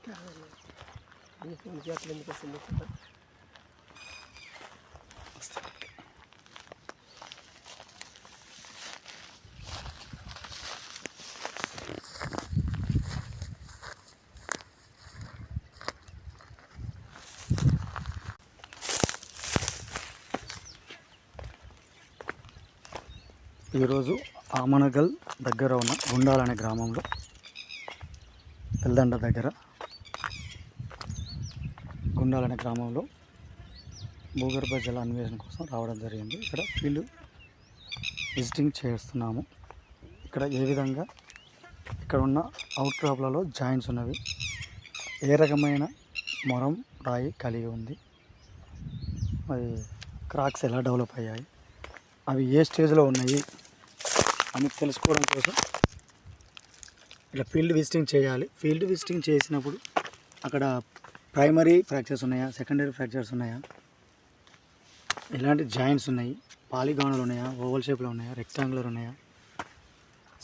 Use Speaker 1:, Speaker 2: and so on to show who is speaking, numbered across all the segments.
Speaker 1: ఈరోజు ఆమనగల్ దగ్గర ఉన్న గుండాల అనే గ్రామంలో తెల్దండ దగ్గర గుండాల అనే గ్రామంలో భూగర్భ జల అన్వేషణ కోసం రావడం జరిగింది. ఇక్కడ ఫీల్డ్ విజిటింగ్ చేస్తున్నాము. ఇక్కడ ఏ విధంగా ఇక్కడ ఉన్న అవుట్ క్రాప్లలో జాయింట్స్ ఉన్నవి, ఏ రకమైన మొరం రాయి కలిగి ఉంది, మరి క్రాక్స్ ఎలా డెవలప్ అయ్యాయి, అవి ఏ స్టేజ్లో ఉన్నాయి అని తెలుసుకోవడం కోసం ఇలా ఫీల్డ్ విజిటింగ్ చేయాలి. ఫీల్డ్ విజిటింగ్ చేసినప్పుడు అక్కడ ప్రైమరీ ఫ్రాక్చర్స్ ఉన్నాయా, సెకండరీ ఫ్రాక్చర్స్ ఉన్నాయా, ఎలాంటి జాయింట్స్ ఉన్నాయి, పాలిగానులు ఉన్నాయా, ఓవల్ షేప్లో ఉన్నాయా, రెక్టాంగులర్ ఉన్నాయా,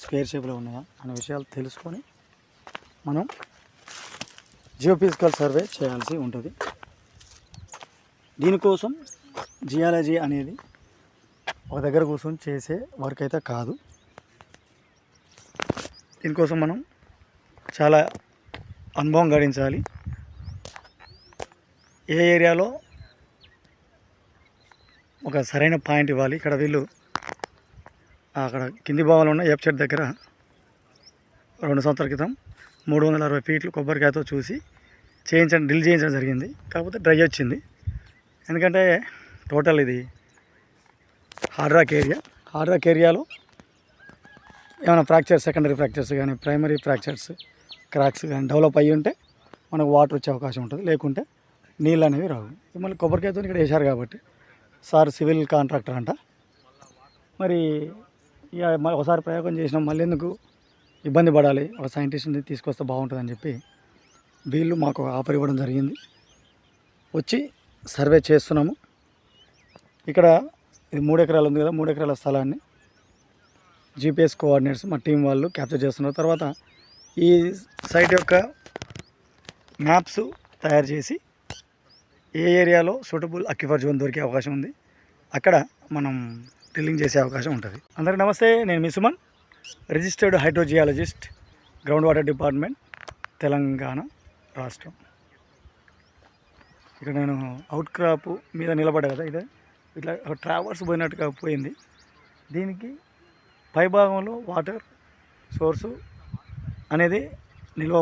Speaker 1: స్క్వేర్ షేప్లో ఉన్నాయా అనే విషయాలు తెలుసుకొని మనం జియోఫిజికల్ సర్వే చేయాల్సి ఉంటుంది. దీనికోసం జియాలజీ అనేది ఒక దగ్గర కూర్చొని చేసే వర్క్ అయితే కాదు. దీనికోసం మనం చాలా అనుభవం గడించాలి. ఏ ఏరియాలో ఒక సరైన పాయింట్ ఇవ్వాలి. ఇక్కడ వీళ్ళు అక్కడ కింది భాగంలో ఉన్న ఎఫ్ చెట్ దగ్గర 2 సంవత్సరాల క్రితం 360 ఫీట్లు కొబ్బరికాయతో చూసి డ్రిల్ చేయించడం జరిగింది. కాకపోతే డ్రై వచ్చింది. ఎందుకంటే టోటల్ ఇది హార్డ్ రాక్ ఏరియాలో ఏమైనా ఫ్రాక్చర్స్, సెకండరీ ఫ్రాక్చర్స్ కానీ ప్రైమరీ ఫ్రాక్చర్స్, క్రాక్స్ కానీ డెవలప్ అయ్యి ఉంటే మనకు వాటర్ వచ్చే అవకాశం ఉంటుంది. లేకుంటే నీళ్ళు అనేవి రావు. మళ్ళీ కొబ్బరికాయతో ఇక్కడ వేశారు కాబట్టి సార్ సివిల్ కాంట్రాక్టర్ అంట. మరి ఇక ఒకసారి ప్రయోగం చేసినాం, మళ్ళీ ఎందుకు ఇబ్బంది పడాలి, ఒక సైంటిస్ట్ని తీసుకొస్తే బాగుంటుందని చెప్పి వీళ్ళు మాకు ఆఫర్ ఇవ్వడం జరిగింది. వచ్చి సర్వే చేస్తున్నాము. ఇక్కడ ఇది 3 ఎకరాలు ఉంది కదా, 3 ఎకరాల స్థలాన్ని జీపీఎస్ కోఆర్డినేట్స్ మా టీం వాళ్ళు క్యాప్చర్ చేస్తున్నారు. తర్వాత ఈ సైట్ యొక్క మ్యాప్స్ తయారు చేసి ఏ ఏరియాలో సూటబుల్ అక్విఫర్ జోన్ దొరికే అవకాశం ఉంది అక్కడ మనం డ్రిల్లింగ్ చేసే అవకాశం ఉంటుంది. అందరికీ నమస్తే, నేను మీ Suman, registered hydrogeologist, ground water department, Telangana రాష్ట్రం. ఇక్కడ నేను అవుట్ క్రాప్ మీద నిలబడ్డా కదా, ఇదే ఇట్లా ట్రావర్స్ పోయినట్టుగా పోయింది. దీనికి పై భాగంలో వాటర్ సోర్సు అనేది నిల్వ